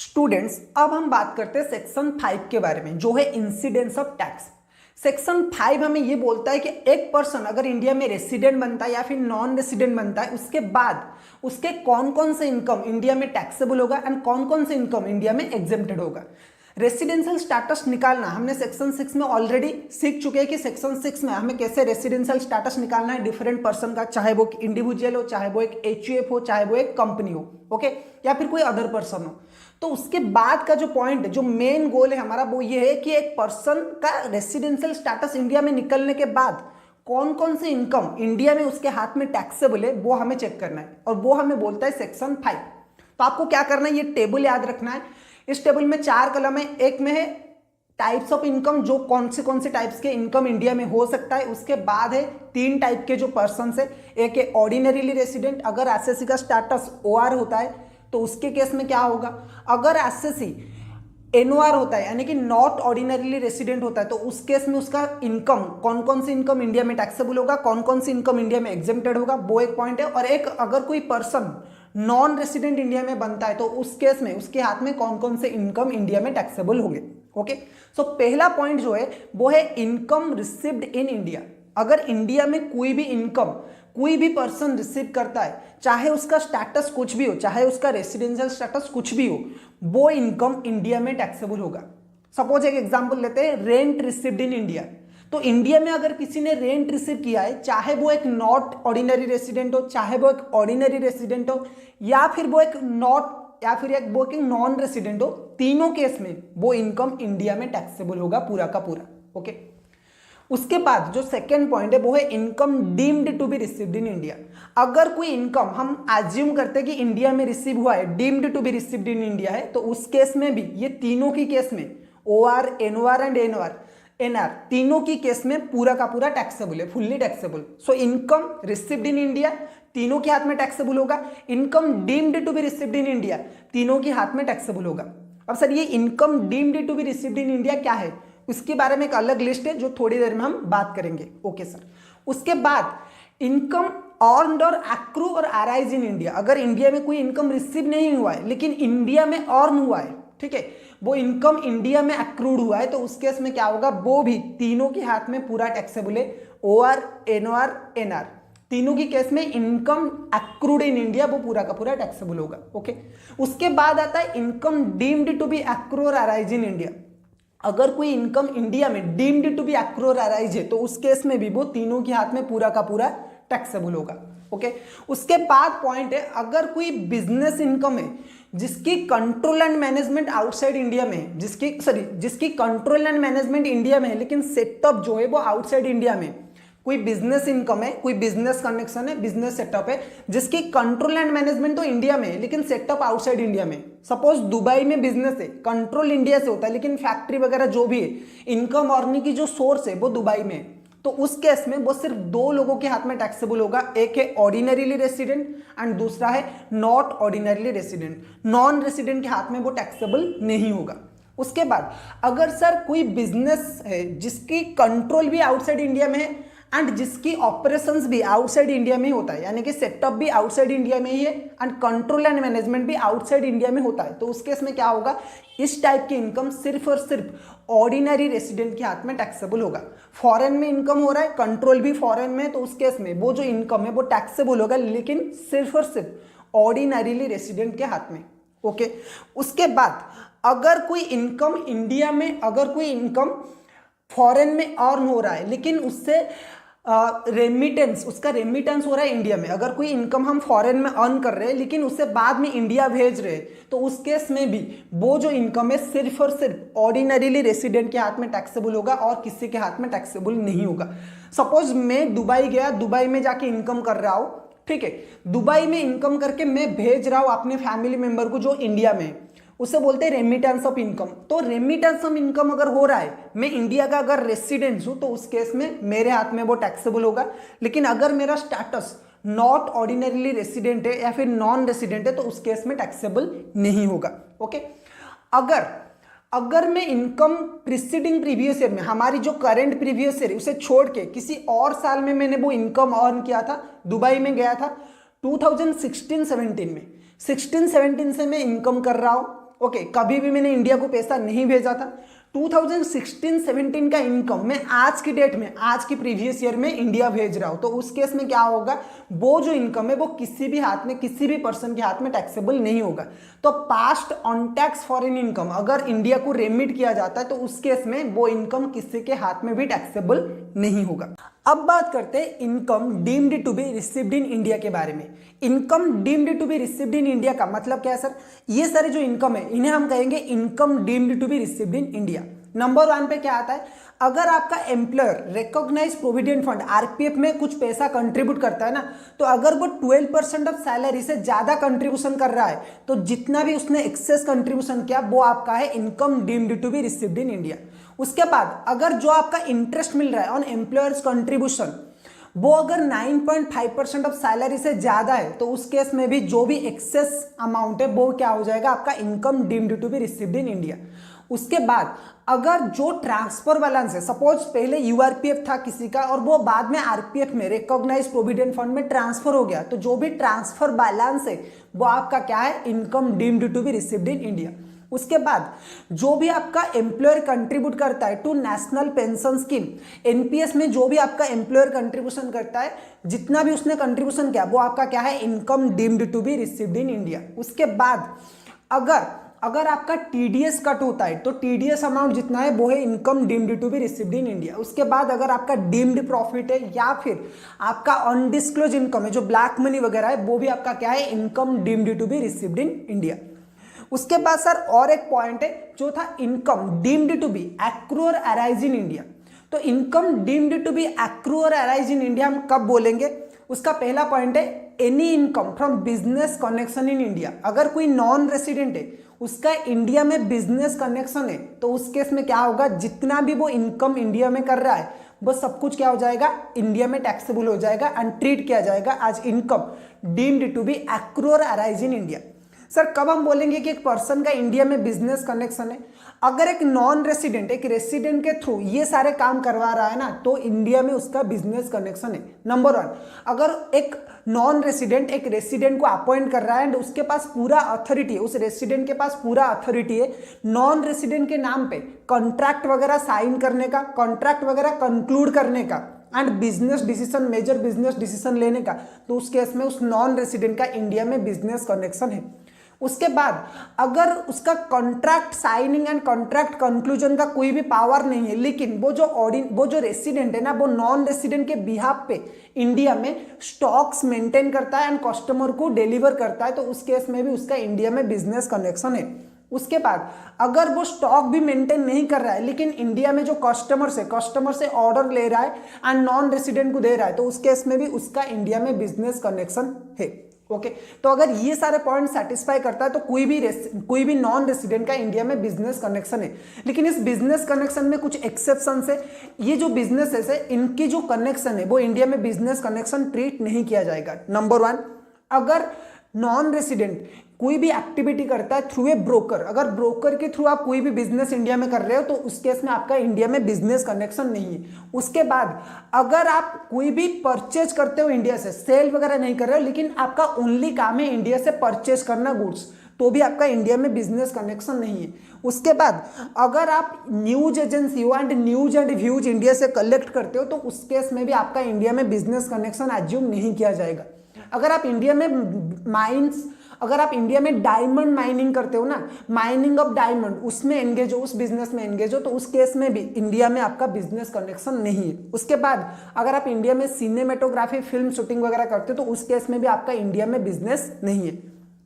Students, अब हम बात करते हैं सेक्शन 5 के बारे में, जो है इंसिडेंस ऑफ टैक्स। सेक्शन 5 हमें ये बोलता है कि एक पर्सन अगर इंडिया में रेसिडेंट बनता है या फिर नॉन रेसिडेंट बनता है, उसके बाद उसके कौन कौन से इनकम इंडिया में टैक्सेबल होगा एंड कौन कौन से इनकम इंडिया में एग्जेम्प्टेड होगा। रेसिडेंशियल स्टेटस निकालना हमने सेक्शन 6 में ऑलरेडी सीख चुके हैं कि सेक्शन 6 में हमें कैसे रेसिडेंशियल स्टेटस निकालना है डिफरेंट पर्सन का, चाहे वो इंडिविजुअल हो, चाहे वो एक HUF हो, चाहे वो एक कंपनी हो, ओके, या फिर कोई अदर पर्सन हो। तो उसके बाद का जो पॉइंट, जो मेन गोल है हमारा, वो ये है कि एक पर्सन का रेसिडेंशियल स्टेटस इंडिया में निकलने के बाद कौन कौन से इनकम इंडिया में उसके हाथ में टैक्सेबल है वो हमें चेक करना है, और वो हमें बोलता है सेक्शन 5। तो आपको क्या करना है, ये टेबल याद रखना है। इस टेबल में 4 कलम है। एक में है टाइप्स ऑफ इनकम, जो कौन से टाइप्स के इनकम इंडिया में हो सकता है। उसके बाद है 3 टाइप के जो पर्सन है। एक है ऑर्डिनरीली रेसिडेंट, अगर एसएससी का स्टेटस OR होता है तो उसके केस में क्या होगा। अगर एसएससी NOR होता है यानी कि नॉट ऑर्डिनरीली रेसिडेंट होता है, तो उस केस में उसका इनकम, कौन कौन सी इनकम इंडिया में टैक्सेबल होगा, कौन कौन सी इनकम इंडिया में एग्जेम्प्टेड होगा, वो एक पॉइंट है। और एक, अगर कोई पर्सन नॉन रेसिडेंट इंडिया में बनता है तो उस केस में उसके हाथ में कौन कौन से इनकम इंडिया में टैक्सेबल होंगे। ओके, सो पहला पॉइंट जो है वो है इनकम रिसीव्ड इन इंडिया। अगर इंडिया में कोई भी इनकम कोई भी पर्सन रिसीव करता है, चाहे उसका स्टेटस कुछ भी हो, चाहे उसका रेसिडेंशियल स्टेटस कुछ भी हो, वो इनकम इंडिया में टैक्सेबल होगा। सपोज एक एग्जांपल लेते हैं, रेंट रिसीव्ड इन इंडिया। तो इंडिया में अगर किसी ने रेंट रिसीव किया है, चाहे वो एक नॉट ऑर्डिनरी रेसिडेंट हो, चाहे वो एक ऑर्डिनरी रेसिडेंट हो, या फिर वो एक नॉन रेसिडेंट हो, तीनों केस में वो इनकम इंडिया में टैक्सेबल होगा पूरा का पूरा। ओके, उसके बाद जो सेकेंड पॉइंट है वो है income deemed to be received in India. अगर कोई इनकम हम एज्यूम करते हैं कि इंडिया में रिसीव हुआ है, deemed to be received in India है, तो उस केस में भी, ये तीनों की केस में, OR, NOR एंड NR तीनों की केस में पूरा का पूरा टैक्सेबल है, fully taxable. So income received in India तीनों के हाथ में टैक्सेबल होगा, income deemed to be received in India तीनों के हाथ में टैक्सेबल होगा। अब सर, ये income deemed to be received in India क्या है, उसके बारे में एक अलग लिस्ट है जो थोड़ी देर में हम बात करेंगे। ओके सर, उसके बाद इनकम अर्न्ड और एक्रू और अराइज इन इंडिया। अगर इंडिया में कोई इनकम रिसीव नहीं हुआ है लेकिन इंडिया में अर्न हुआ है, ठीक है, वो इनकम इंडिया में एक्रूड हुआ है, तो उस केस में क्या होगा, वो भी तीनों के हाथ में पूरा टैक्सेबल है। OR, NOR, NR तीनों की केस में इनकम एक्रूड इन इंडिया वो पूरा का पूरा टैक्सेबल होगा। ओके, उसके बाद आता है income deemed to be accrue और अराइज इन इंडिया। अगर कोई इनकम इंडिया में डीम्ड टू बी एक्रू और अराइज है, तो उस केस में भी वो तीनों के हाथ में पूरा का पूरा टैक्सेबल होगा। ओके, उसके बाद पॉइंट है, अगर कोई बिजनेस इनकम है जिसकी control and management outside India में, जिसकी कंट्रोल एंड मैनेजमेंट इंडिया में है लेकिन सेटअप जो है वो आउटसाइड इंडिया में, कोई बिजनेस इनकम है, कोई बिजनेस कनेक्शन है, बिजनेस सेटअप है जिसकी कंट्रोल एंड मैनेजमेंट तो इंडिया में है लेकिन सेटअप आउटसाइड इंडिया में। सपोज दुबई में बिजनेस है, कंट्रोल इंडिया से होता है लेकिन फैक्ट्री वगैरह जो भी है, इनकम अर्निंग की जो सोर्स है वो दुबई में है, तो उस केस में वो सिर्फ 2 लोगों के हाथ में टैक्सेबल होगा। एक है ऑर्डिनरीली रेसिडेंट एंड दूसरा है not ordinarily resident. Non resident के हाथ में वो टैक्सेबल नहीं होगा। उसके बाद अगर सर कोई बिजनेस है जिसकी कंट्रोल भी आउटसाइड इंडिया में है एंड जिसकी ऑपरेशंस भी आउटसाइड इंडिया में होता है, यानी कि सेटअप भी आउटसाइड इंडिया में ही है एंड कंट्रोल एंड मैनेजमेंट भी आउटसाइड इंडिया में होता है, तो उस केस में क्या होगा, इस टाइप की इनकम सिर्फ और सिर्फ ऑर्डिनरी रेसिडेंट के हाथ में टैक्सेबल होगा। फॉरेन में इनकम हो रहा है, कंट्रोल भी फॉरेन में, तो उस केस में वो जो इनकम है वो टैक्सेबल होगा लेकिन सिर्फ और सिर्फ ऑर्डिनरीली रेसिडेंट के हाथ में। ओके, उसके बाद अगर कोई इनकम इंडिया में, अगर कोई इनकम फॉरेन में अर्न हो रहा है लेकिन उससे रेमिटेंस, उसका रेमिटेंस हो रहा है इंडिया में, अगर कोई इनकम हम फॉरेन में अर्न कर रहे हैं लेकिन उससे बाद में इंडिया भेज रहे हैं, तो उस केस में भी वो जो इनकम है सिर्फ और सिर्फ ऑर्डिनरीली रेसिडेंट के हाथ में टैक्सेबल होगा और किसी के हाथ में टैक्सेबल नहीं होगा। सपोज मैं दुबई गया, दुबई में जाके इनकम कर रहा हूँ, ठीक है, दुबई में इनकम करके मैं भेज रहा हूँ अपने फैमिली मेंबर को जो इंडिया में है, उसे बोलते हैं रेमिटेंस ऑफ इनकम। तो रेमिटेंस ऑफ इनकम अगर हो रहा है, मैं इंडिया का अगर रेसिडेंट हूं, तो उस केस में मेरे हाथ में वो टैक्सेबल होगा। लेकिन अगर मेरा स्टेटस नॉट ऑर्डिनरीली रेसिडेंट है या फिर नॉन रेसिडेंट है, तो उस केस में टैक्सेबल नहीं होगा। ओके, अगर मैं इनकम प्रीसीडिंग प्रीवियस ईयर में, हमारी जो करंट प्रीवियस ईयर है उसे छोड़ के किसी और साल में मैंने वो इनकम अर्न किया था, दुबई में गया था 2016-17 में, 16-17 से मैं इनकम कर रहा हूं, ओके, कभी भी मैंने इंडिया को पैसा नहीं भेजा था। 2016-17 का इनकम मैं आज की डेट में, आज की प्रीवियस ईयर में इंडिया भेज रहा हूं, तो उस केस में क्या होगा, वो जो इनकम है वो किसी भी हाथ में, किसी भी पर्सन के हाथ में टैक्सेबल नहीं होगा। तो past on tax foreign income अगर इंडिया को रेमिट किया जाता है तो उस केस में वो इनकम किसी के हाथ में भी टैक्सेबल नहीं होगा। अब बात करते हैं income deemed to be received in India के बारे में। Income deemed to be received in India का मतलब क्या है सर? ये सारे जो इनकम है इन्हें हम कहेंगे income deemed to be received in India. Number 1 पे क्या आता है, अगर आपका employer recognise provident fund RPF में कुछ पैसा कंट्रीब्यूट करता है ना, तो अगर वो 12% ऑफ सैलरी से ज्यादा कंट्रीब्यूशन कर रहा है तो जितना भी उसने एक्सेस कंट्रीब्यूशन किया वो आपका है income deemed to be received in India. उसके बाद अगर जो आपका इंटरेस्ट मिल रहा है ऑन एम्प्लॉयर्स कंट्रीब्यूशन वो अगर 9.5% ऑफ सैलरी से ज्यादा है तो उस केस में भी जो भी एक्सेस अमाउंट है वो क्या हो जाएगा, आपका income deemed to be received in India. उसके बाद अगर जो ट्रांसफर बैलेंस है, सपोज पहले यूआरपीएफ था किसी का और वो बाद में आरपीएफ में रिकॉग्नाइज प्रोविडेंट फंड में ट्रांसफर हो गया, तो जो भी ट्रांसफर बैलेंस है वो आपका क्या है, income deemed to be received in India. उसके बाद जो भी आपका एम्प्लॉयर कंट्रीब्यूट करता है to national pension scheme, NPS में जो भी आपका एम्प्लॉयर कंट्रीब्यूशन करता है, जितना भी उसने कंट्रीब्यूशन किया वो आपका क्या है, income deemed to be received in India. उसके बाद अगर आपका टीडीएस कट होता है तो टीडीएस अमाउंट जितना है वो है income deemed to be received in India. उसके बाद अगर आपका डीम्ड प्रॉफिट है या फिर आपका अनडिस्क्लोज इनकम है जो ब्लैक मनी वगैरह है वो भी आपका क्या है, income deemed to be received in India. उसके बाद सर और एक पॉइंट है जो था income deemed to be accrue और अराइज इन इंडिया। तो income deemed to be accrue और अराइज इन इंडिया हम कब बोलेंगे? उसका पहला पॉइंट है any income from business connection in India. अगर कोई नॉन रेसिडेंट है उसका इंडिया में बिजनेस कनेक्शन है तो उस केस में क्या होगा, जितना भी वो इनकम इंडिया में कर रहा है वो सब कुछ क्या हो जाएगा, इंडिया में टैक्सेबल हो जाएगा एंड ट्रीट किया जाएगा as income deemed to be accrue और अराइज इन इंडिया। सर कब हम बोलेंगे कि एक पर्सन का इंडिया में बिजनेस कनेक्शन है? अगर एक नॉन रेसिडेंट एक रेसिडेंट के थ्रू ये सारे काम करवा रहा है ना तो इंडिया में उसका बिजनेस कनेक्शन है। नंबर 1, अगर एक नॉन रेसिडेंट एक रेसिडेंट को अपॉइंट कर रहा है एंड उसके पास पूरा अथॉरिटी है, उस रेसिडेंट के पास पूरा अथॉरिटी है नॉन रेसिडेंट के नाम पे कॉन्ट्रैक्ट वगैरह साइन करने का, कॉन्ट्रैक्ट वगैरह कंक्लूड करने का and business decision, major business decision लेने का, तो उस केस में उस नॉन रेसिडेंट का इंडिया में बिजनेस कनेक्शन है। उसके बाद अगर उसका contract signing and contract conclusion का कोई भी पावर नहीं है, लेकिन वो जो रेसिडेंट है ना वो नॉन रेसिडेंट के बिहाफ पे इंडिया में स्टॉक्स मेंटेन करता है एंड कस्टमर को डिलीवर करता है, तो उस केस में भी उसका इंडिया में बिजनेस कनेक्शन है। उसके बाद अगर वो स्टॉक भी मेंटेन नहीं कर रहा है लेकिन इंडिया में जो कस्टमर से ऑर्डर ले रहा है एंड नॉन रेसिडेंट को दे रहा है, तो उस केस में भी उसका इंडिया में बिजनेस कनेक्शन है। ओके, तो अगर ये सारे पॉइंट सेटिस्फाई करता है तो कोई भी नॉन रेसिडेंट का इंडिया में बिजनेस कनेक्शन है। लेकिन इस बिजनेस कनेक्शन में कुछ एक्सेप्शंस है। ये जो बिजनेसेस है इनकी जो कनेक्शन है वो इंडिया में बिजनेस कनेक्शन ट्रीट नहीं किया जाएगा। नंबर 1, अगर नॉन रेसिडेंट कोई भी एक्टिविटी करता है थ्रू ए ब्रोकर, अगर ब्रोकर के थ्रू आप कोई भी बिजनेस इंडिया में कर रहे हो तो उस केस में आपका इंडिया में बिजनेस कनेक्शन नहीं है। उसके बाद अगर आप कोई भी परचेज करते हो इंडिया से, सेल वगैरह नहीं कर रहे हो लेकिन आपका ओनली काम है इंडिया से परचेज करना गुड्स, तो भी आपका इंडिया में बिजनेस कनेक्शन नहीं है। उसके बाद अगर आप न्यूज एजेंसी हो and news and views India से कलेक्ट करते हो तो उस केस में भी आपका इंडिया में बिजनेस कनेक्शन एज्यूम नहीं किया जाएगा। अगर आप इंडिया में डायमंड माइनिंग करते हो ना, माइनिंग ऑफ डायमंड, उसमें एंगेज हो, उस बिजनेस में एंगेज हो, तो उस केस में भी इंडिया में आपका बिजनेस कनेक्शन नहीं है। उसके बाद अगर आप इंडिया में सिनेमेटोग्राफी, फिल्म शूटिंग वगैरह करते हो तो उस केस में भी आपका इंडिया में बिजनेस नहीं है।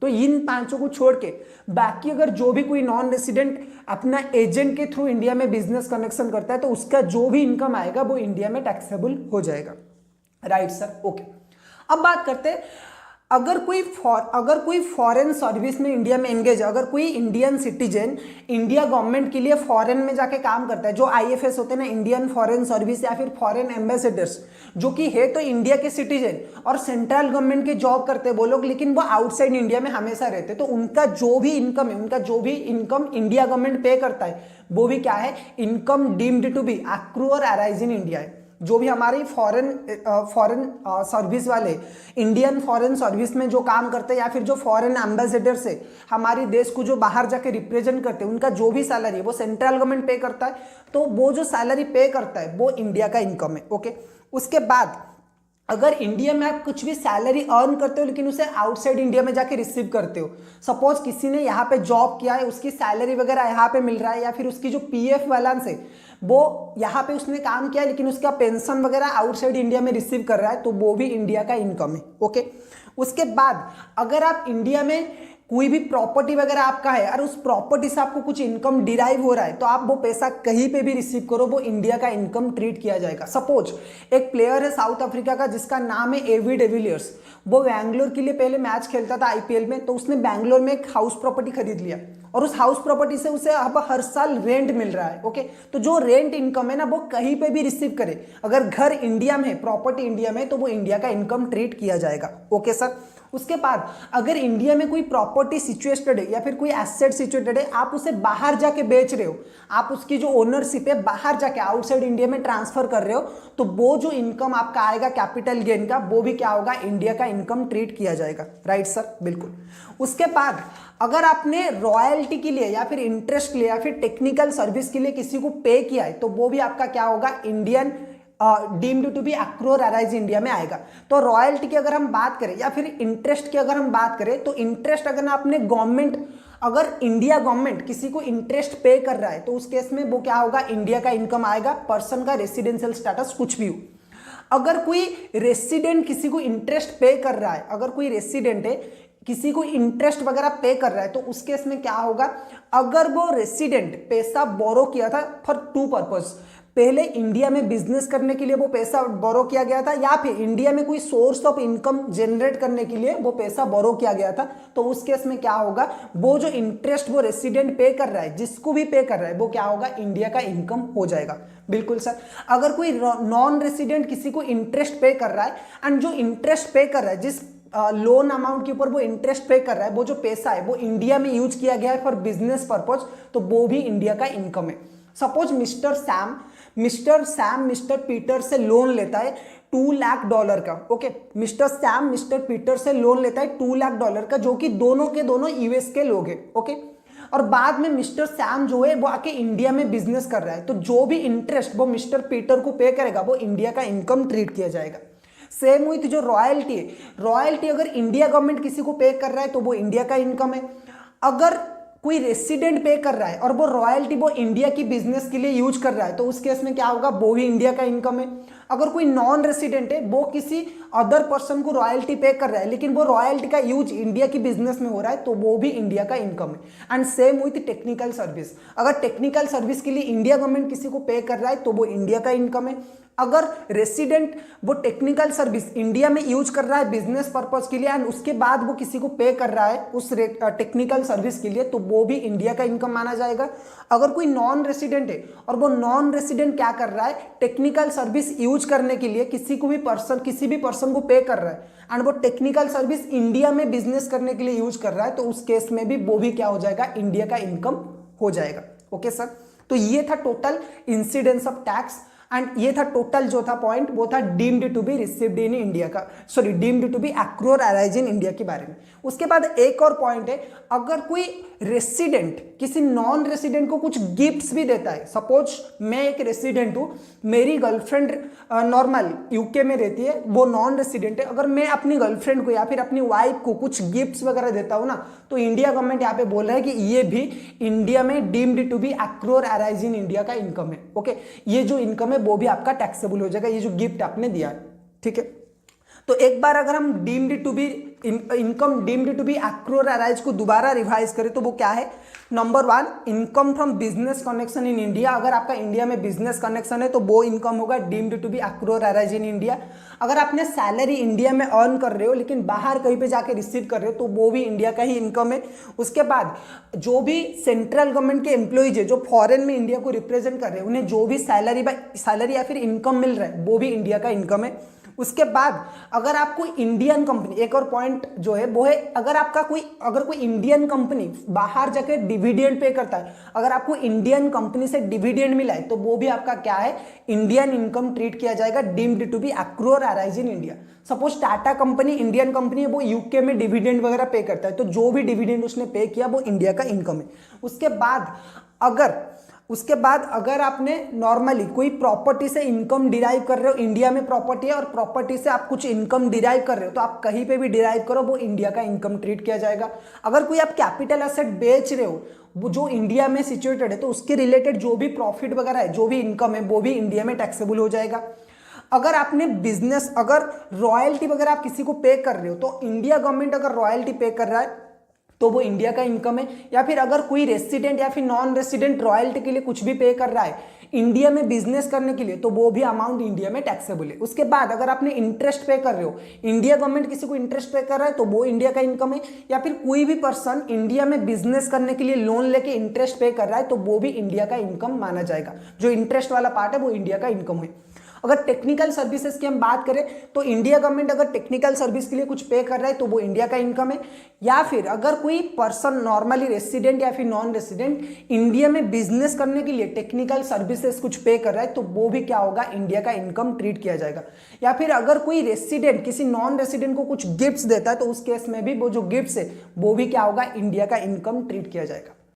तो इन पांचों को छोड़ के बाकी अगर जो भी कोई नॉन रेसिडेंट अपना एजेंट के थ्रू इंडिया में बिजनेस कनेक्शन करता है तो उसका जो भी इनकम आएगा वो इंडिया में टैक्सेबल हो जाएगा। Right sir, okay. अब बात करते हैं अगर कोई फॉरेन सर्विस में इंडिया में एंगेज है, अगर कोई इंडियन सिटीजन इंडिया गवर्नमेंट के लिए फॉरेन में जाके काम करता है, जो आईएफएस होते हैं ना, इंडियन फॉरेन सर्विस या फिर फॉरेन एम्बेसडर्स, जो कि है तो इंडिया के सिटीजन और सेंट्रल गवर्नमेंट के जॉब करते हैं वो लोग, लेकिन वो आउटसाइड इंडिया में हमेशा रहते हैं, तो उनका जो भी इनकम है, उनका जो भी इनकम इंडिया गवर्नमेंट पे करता है वो भी क्या है, income deemed to be accrue और अराइज इन इंडिया है। जो भी हमारी फॉरेन सर्विस वाले इंडियन फॉरेन सर्विस में जो काम करते हैं या फिर जो फॉरेन एम्बेसडर से हमारे देश को जो बाहर जाके रिप्रेजेंट करते हैं, उनका जो भी सैलरी है वो सेंट्रल गवर्नमेंट पे करता है, तो वो जो सैलरी पे करता है वो इंडिया का इनकम है। ओके, उसके बाद अगर इंडिया में आप कुछ भी सैलरी अर्न करते हो लेकिन उसे आउटसाइड इंडिया में जाके रिसीव करते हो, सपोज किसी ने यहाँ पे जॉब किया है, उसकी सैलरी वगैरह यहाँ पे मिल रहा है, या फिर उसकी जो पीएफ बैलेंस है वो यहाँ पे उसने काम किया है लेकिन उसका पेंशन वगैरह आउटसाइड इंडिया में रिसीव कर रहा है, तो वो भी इंडिया का इनकम है। ओके, उसके बाद अगर आप इंडिया में कोई भी प्रॉपर्टी वगैरह आपका है और उस प्रॉपर्टी से आपको कुछ इनकम डिराइव हो रहा है, तो आप वो पैसा कहीं पे भी रिसीव करो, वो इंडिया का इनकम ट्रीट किया जाएगा। सपोज एक प्लेयर है साउथ अफ्रीका का जिसका नाम है एवी डिविलियर्स, वो बैंगलोर के लिए पहले मैच खेलता था आईपीएल में, तो उसने बैंगलोर में एक हाउस प्रॉपर्टी खरीद लिया और उस हाउस प्रॉपर्टी से उसे अब हर साल रेंट मिल रहा है। ओके, तो जो रेंट इनकम है ना वो कहीं पे भी रिसीव करे, अगर घर इंडिया में है, प्रॉपर्टी इंडिया में, तो वो इंडिया का इनकम ट्रीट किया जाएगा। ओके सर, उसके बाद अगर इंडिया में कोई प्रॉपर्टी सिचुएटेड है या फिर कोई एसेट सिचुएटेड है, आप उसे बाहर जाके बेच रहे हो, आप उसकी जो ओनरशिप है बाहर जाके आउटसाइड इंडिया में ट्रांसफर कर रहे हो, तो वो जो इनकम आपका आएगा कैपिटल गेन का, वो भी क्या होगा, इंडिया का इनकम ट्रीट किया जाएगा। राइट सर, बिल्कुल। उसके बाद अगर आपने रॉयल्टी के लिए या फिर इंटरेस्ट के लिए या फिर टेक्निकल सर्विस के लिए किसी को पे किया है, तो वो भी आपका क्या होगा, Indian deemed to be accrue or arise India में आएगा। तो रॉयल्टी की अगर हम बात करें या फिर इंटरेस्ट की अगर हम बात करें, तो इंटरेस्ट अगर आपने गवर्नमेंट, अगर इंडिया गवर्नमेंट किसी को इंटरेस्ट पे कर रहा है, तो उस केस में वो क्या होगा, इंडिया का इनकम आएगा, पर्सन का रेसिडेंशियल स्टेटस कुछ भी हो। अगर कोई रेसिडेंट किसी को इंटरेस्ट पे कर रहा है, अगर कोई रेसिडेंट है किसी को इंटरेस्ट वगैरह पे कर रहा है, तो उस केस में क्या होगा, अगर वो रेसिडेंट पैसा बोरो किया था फॉर टू पर्पस, पहले इंडिया में बिजनेस करने के लिए वो पैसा बोरो किया गया था, या फिर इंडिया में कोई सोर्स ऑफ इनकम जनरेट करने के लिए वो पैसा बोरो किया गया था, तो उस केस में क्या होगा, वो जो इंटरेस्ट वो रेसिडेंट पे कर रहा है, जिसको भी पे कर रहा है, वो क्या होगा, इंडिया का इनकम हो जाएगा। बिल्कुल सर। अगर कोई नॉन रेसिडेंट किसी को इंटरेस्ट पे कर रहा है एंड जो इंटरेस्ट पे कर रहा है, जिस लोन अमाउंट के ऊपर वो इंटरेस्ट पे कर रहा है, वो जो पैसा है वो इंडिया में यूज किया गया है फॉर बिजनेस पर्पज, तो वो भी इंडिया का इनकम है। Suppose mister Sam mister Peter से लोन लेता है $2 लाख का। Okay, mister Sam mister Peter से लोन लेता है $2 लाख का, जो कि दोनों के दोनों यूएस के लोग हैं। ओके, और बाद में मिस्टर सैम जो है वो आके इंडिया में बिजनेस कर रहा है, तो जो भी इंटरेस्ट वो मिस्टर पीटर को पे करेगा वो इंडिया का इनकम ट्रीट किया जाएगा। सेम हुई थी जो रॉयल्टी है, रॉयल्टी अगर इंडिया गवर्नमेंट किसी को पे कर रहा है तो वो इंडिया का इनकम है। अगर कोई रेसिडेंट पे कर रहा है और वो रॉयल्टी वो इंडिया की बिजनेस के लिए यूज कर रहा है, तो उस केस में क्या होगा, वो भी इंडिया का इनकम है। अगर कोई नॉन रेसिडेंट है, वो किसी अदर पर्सन को रॉयल्टी पे कर रहा है लेकिन वो रॉयल्टी का यूज इंडिया की बिजनेस में हो रहा है, तो वो भी इंडिया का इनकम है। And same with technical service, अगर टेक्निकल सर्विस के लिए इंडिया गवर्नमेंट किसी को पे कर रहा है तो वो इंडिया का इनकम है। अगर रेसिडेंट वो टेक्निकल सर्विस इंडिया में यूज कर रहा है बिजनेस पर्पज के लिए एंड उसके बाद वो किसी को पे कर रहा है उस टेक्निकल सर्विस के लिए, तो वो भी इंडिया का इनकम माना जाएगा। अगर कोई नॉन रेसिडेंट है और वो नॉन रेसिडेंट क्या कर रहा है, टेक्निकल सर्विस यूज करने के लिए किसी भी पर्सन को पे कर रहा है एंड वो टेक्निकल सर्विस इंडिया में बिजनेस करने के लिए यूज कर रहा है, तो उस केस में भी वो भी क्या हो जाएगा, इंडिया का इनकम हो जाएगा। ओके सर, तो ये था टोटल इंसिडेंस ऑफ टैक्स एंड ये था टोटल जो था पॉइंट, वो था deemed to be received in India का, sorry deemed to be accrue or arise in India के बारे में। उसके बाद एक और पॉइंट है, अगर कोई रेसिडेंट किसी नॉन रेसिडेंट को कुछ गिफ्ट्स भी देता है, सपोज मैं एक रेसिडेंट हूँ, मेरी गर्लफ्रेंड नॉर्मल यूके में रहती है, वो नॉन रेसिडेंट है, अगर मैं अपनी गर्लफ्रेंड को या फिर अपनी वाइफ को कुछ गिफ्ट्स वगैरह देता हूँ ना, तो इंडिया गवर्नमेंट यहाँ पे बोल रहा है कि ये भी इंडिया में deemed to be accrue or arise in India का इनकम है। ओके, ये जो इनकम है वो भी आपका टैक्सेबल हो जाएगा, ये जो गिफ्ट आपने दिया है। ठीक है, तो एक बार अगर हम deemed to be income deemed to be accrue or arise को दोबारा रिवाइज करें तो वो क्या है, number 1 income from business connection in India, अगर आपका इंडिया में बिजनेस कनेक्शन है तो वो इनकम होगा deemed to be accrue or arise in India. अगर आपने सैलरी इंडिया में अर्न कर रहे हो लेकिन बाहर कहीं पे जाके रिसीव कर रहे हो तो वो भी इंडिया का ही इनकम है। उसके बाद जो भी सेंट्रल गवर्नमेंट के एम्प्लॉइज है जो फॉरेन में इंडिया को रिप्रेजेंट कर रहे हैं, उन्हें जो भी सैलरी या फिर इनकम मिल रहा है वो भी इंडिया का इनकम है। उसके बाद अगर आपको इंडियन कंपनी, एक और पॉइंट जो है वो है, अगर कोई इंडियन कंपनी बाहर जाके डिविडेंड पे करता है, अगर आपको इंडियन कंपनी से डिविडेंड मिला है तो वो भी आपका क्या है, इंडियन इनकम ट्रीट किया जाएगा, डीम्ड टू बी एक्रू और arise in India. Suppose Tata company Indian company है, वो यूके में डिविडेंड वगैरह पे करता है, तो जो भी डिविडेंड उसने पे किया वो इंडिया का इनकम है। उसके बाद अगर आपने नॉर्मली कोई प्रॉपर्टी से इनकम डिराइव कर रहे हो, इंडिया में प्रॉपर्टी है और प्रॉपर्टी से आप कुछ इनकम डिराइव कर रहे हो, तो आप कहीं पे भी डिराइव करो वो इंडिया का इनकम ट्रीट किया जाएगा। अगर कोई आप कैपिटल एसेट बेच रहे हो वो जो इंडिया में सिचुएटेड है, तो उसके रिलेटेड जो भी प्रॉफिट वगैरह है, जो भी इनकम है, वो भी इंडिया में टैक्सेबल हो जाएगा। अगर आपने बिजनेस, अगर रॉयल्टी वगैरह आप किसी को पे कर रहे हो, तो इंडिया गवर्नमेंट अगर रॉयल्टी पे कर रहा है तो वो इंडिया का इनकम है। या फिर अगर कोई रेसिडेंट या फिर नॉन रेसिडेंट रॉयल्टी के लिए कुछ भी पे कर रहा है इंडिया में बिजनेस करने के लिए, तो वो भी अमाउंट इंडिया में टैक्सेबल है। उसके बाद अगर आपने इंटरेस्ट पे कर रहे हो, इंडिया गवर्नमेंट किसी को इंटरेस्ट पे कर रहा है, तो वो इंडिया का इनकम है। या फिर कोई भी पर्सन इंडिया में बिजनेस करने के लिए लोन लेके इंटरेस्ट पे कर रहा है, तो वो भी इंडिया का इनकम माना जाएगा। जो इंटरेस्ट वाला पार्ट है वो इंडिया का इनकम है। अगर टेक्निकल सर्विसेज की हम बात करें तो इंडिया गवर्नमेंट अगर टेक्निकल सर्विस के लिए कुछ पे कर रहा है तो वो इंडिया का इनकम है। या फिर अगर कोई पर्सन नॉर्मली रेसिडेंट या फिर नॉन रेसिडेंट इंडिया में बिजनेस करने के लिए टेक्निकल सर्विसेज कुछ पे कर रहा है, तो वो भी क्या होगा, इंडिया का इनकम ट्रीट किया जाएगा। या फिर अगर कोई रेसिडेंट किसी नॉन रेसिडेंट को कुछ गिफ्ट्स देता है, तो उस केस में भी वो जो गिफ्ट्स है वो भी क्या होगा, इंडिया का इनकम ट्रीट किया जाएगा।